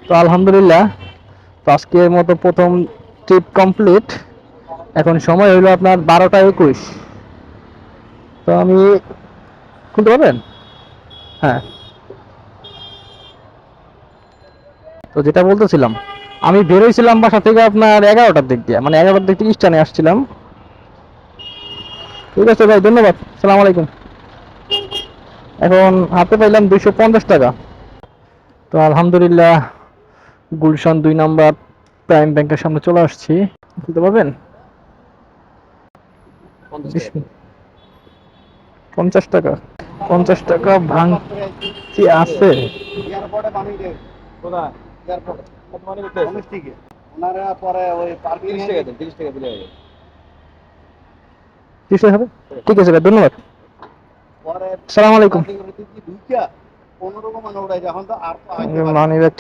তো আলহামদুলিল্লাহ, তো আজকের মতো প্রথম ট্রিপ কমপ্লিট। এখন সময় হইলো আপনার 12টা 21। তো আমি খুলতে পারবেন? হ্যাঁ। তো যেটা বলতেছিলাম, আমি বেরোইছিলাম বাসা থেকে আপনার 11টার দিক দিয়ে, মানে 11টার দিক থেকে স্টানে আসছিলাম। ঠিক আছে ভাই, ধন্যবাদ, সালাম আলাইকুম। এখন হাতে পাইলাম 250 টাকা। তো আলহামদুলিল্লাহ, গুলশান 2 নাম্বার প্রাইম ব্যাংকের সামনে চলে আসছি। খুলতে পারবেন? 50 টাকা। 50 টাকা ভাঙতি আছে? এয়ারপোর্টে বানিয়ে দে। কোথায়? এয়ারপোর্টে। কত মানে করতে আছে? 19 টিকে। ওনারা পরে ওই পার্কিং 30 টাকা দেন, 30 টাকা দিলে হবে। কিসে হবে? ঠিক আছে ভাই, ধন্যবাদ, পরে সালাম আলাইকুম। পার্কিং করে তুই কি ঢুকিয়া 15 মানে ওটাই এখন তো আর তো আইতে পারি না। Money bag